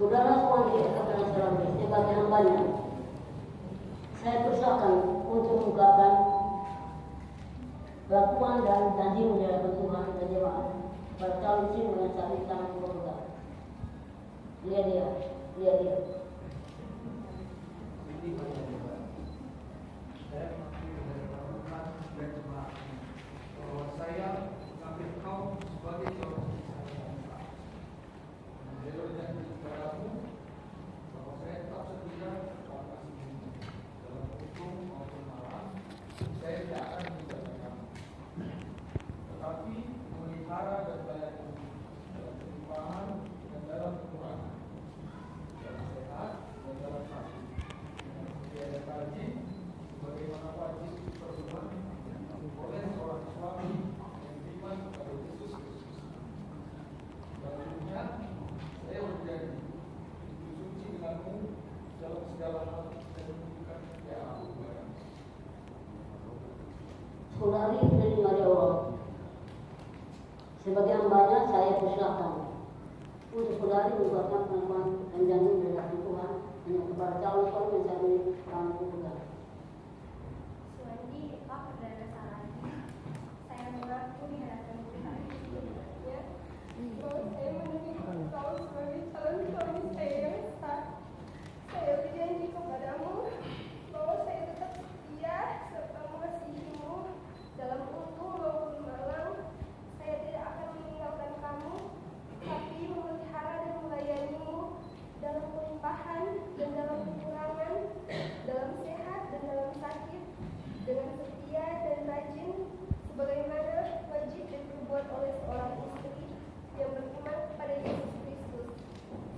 Saudara semua di Ekatan Serambi, sebagai hambanya, saya persilakan untuk mengungkapkan kelakuan dan janjimu di hadapan Tuhan dan jemaat pada calon istri dengan saat ini tangan berpegang. Lihat dia. Saya mengakui dari Tuhan dan jemaat bahwa saya mengambil kau sebagai calon istri saya. Menjadi janji kepadamu bahwa saya tetap setia pada kasihmu dalam hukum maupun malam. Saya tidak akan meninggalkan kamu, tetapi memelihara dan melayani dalam kelimpahan dan dalam kekurangan, dalam sehat dan dalam sakit, dengan setia dan rajin, sebagaimana wajib diperlukan oleh seorang suami yang beriman kepada Yesus Kristus. Selanjutnya, saya berjanji untuk suci denganmu dalam segala hal dan menunjukkan kesetiaan kepadamu. Saudari dari Maria Allah, sebagai hambanya saya persilakan untuk saudari mengucapkan pengakuan dan janji dari hadapan Tuhan hanya kepada calon suami yang saat ini tangan berpegang. Suami Pak Perdana Saragi, saya mengaku di hadapan Tuhan sebelumnya bahwa saya menerima kau sebagai calon suami saya yang sah. Saya berjanji kepadamu bahwa saya tetap setia serta mengasihimu dalam utuh maupun malam. Saya tidak akan meninggalkan kamu, tapi memelihara dan melayanimu dalam kelimpahan dan dalam kekurangan, dalam sehat dan dalam sakit, dengan setia dan rajin, sebagaimana wajib diperbuat oleh seorang istri yang beriman kepada Yesus Kristus.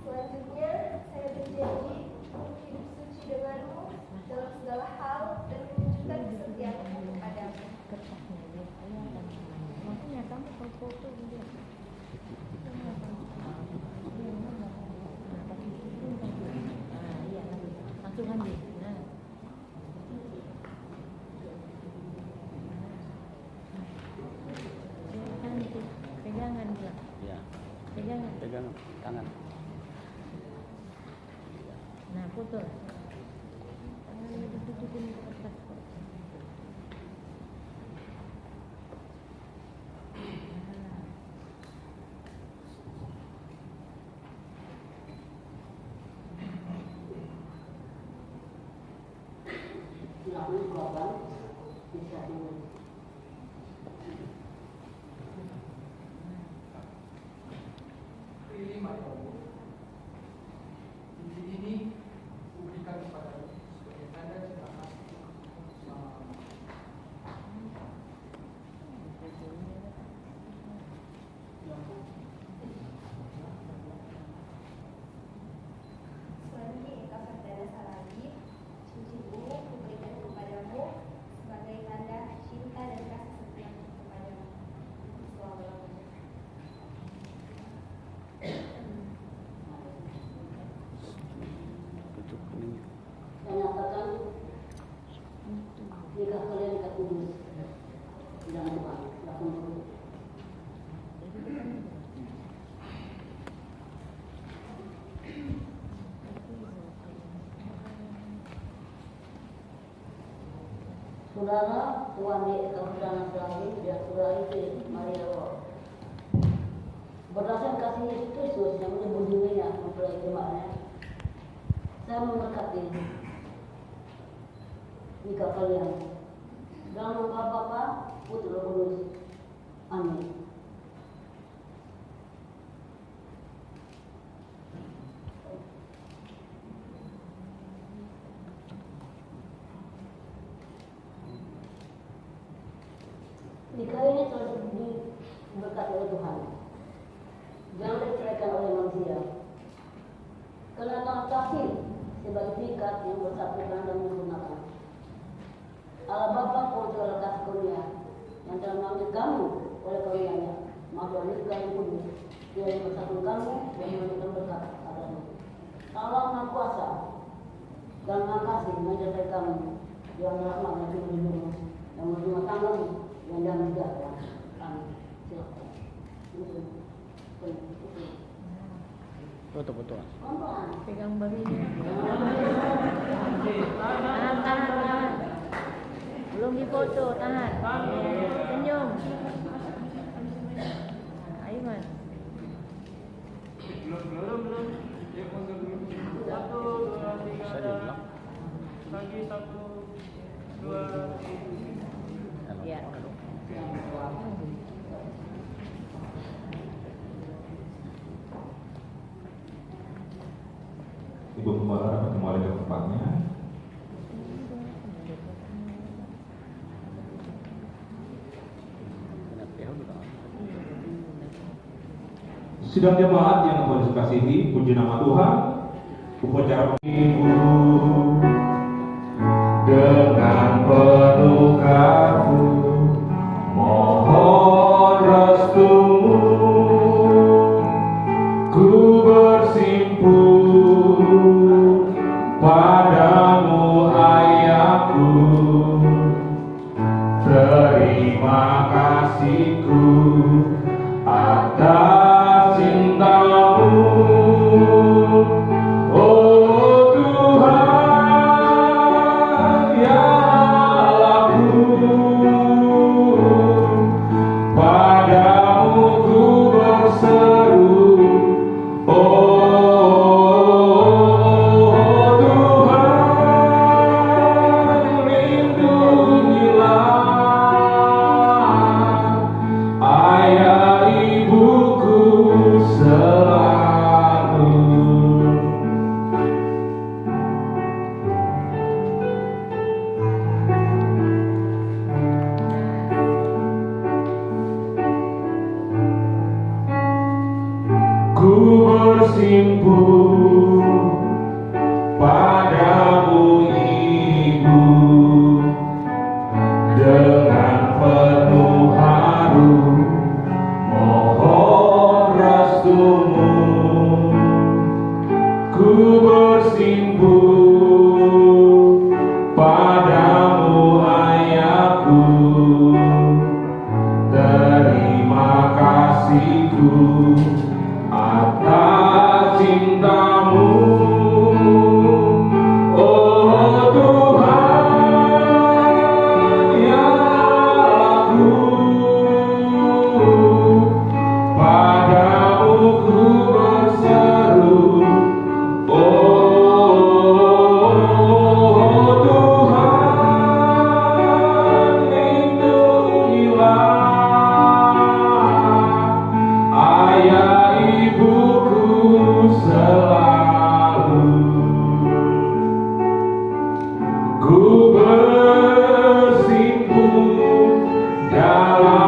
Selanjutnya, saya berjanji untuk hidup suci denganmu dalam segala hal dan menunjukkan kesetiaanku kepadamu. Pegang tangan. Nah, foto. Tangannya ditutukin ke atas. Silakan keluarkan bisa ini. Pilih matamu. Cincin ini kuberikan kepadamu sebagai tanda cinta kasih selama-lamanya. Suami Eka Perdana Saragi, cincin ini kuberikan kepadamu sebagai tanda cinta dan kasih setiaku kepadamu selama-lamanya. Tutup ini. Saya nyatakan nikah kalian dekat kudus di dalam Tuhan. Silakan dulu. Saudara Tuan di Eka Perdana Saragi dan saudara istri Maria Allah, berdasarkan kasih Yesus Kristus yang menyebut dirinya mempelai jemaatnya, saya memberkati nikah kalian dalam nama Bapa, Putra, Roh Kudus. Amin. Nikah ini telah diberkati oleh Tuhan. Jangan diceraikan oleh manusia. Karena kasih sebagai ikat yang bersatukan dan menyempurnakan. Allah Bapa Putra kasih karunia yang telah mengambil kamu oleh karunia-Nya, maka nikah yang kudus, Dia yang bersatukan kamu dan memberikan berkat padamu. Allah Maha Kuasa dan Maha Kasih menyertai kamu yang rahmat yang hidup yang menerima tanggamu yang dalam sejahtera. Amin. Silakan. Foto-foto. Pelan-pelan. Pegang babinya. Tahan. Belum difoto, tahan. Senyum. Ayo mas. Belum. Ya, foto dulu. 1, 2, 3, Bisa dibilang. lagi 1, 2, 3. Ya. Ibu Pembala dapat kembali ke tempatnya. Sidang jemaat yang Tuhan kasihi, puji nama Tuhan. Upacara Ibu dengan penuh kasih mohon restumu, ku bersimpuh padamu ayahku, terima kasihku atas cintamu, oh Tuhan ya Allahku, padamu ku berseru, oh Tuhan lindungilah ayah ibuku selalu. Ku bersimpuh padamu Ibu dengan penuh haru, mohon restumu, ku bersimpuh padamu ayahku, terima kasihku atas cintamu, oh Tuhan ya Allahku, padamu ku berseru, oh Tuhan lindungilah ayah ibuku selalu. Ku bersimpuh dalam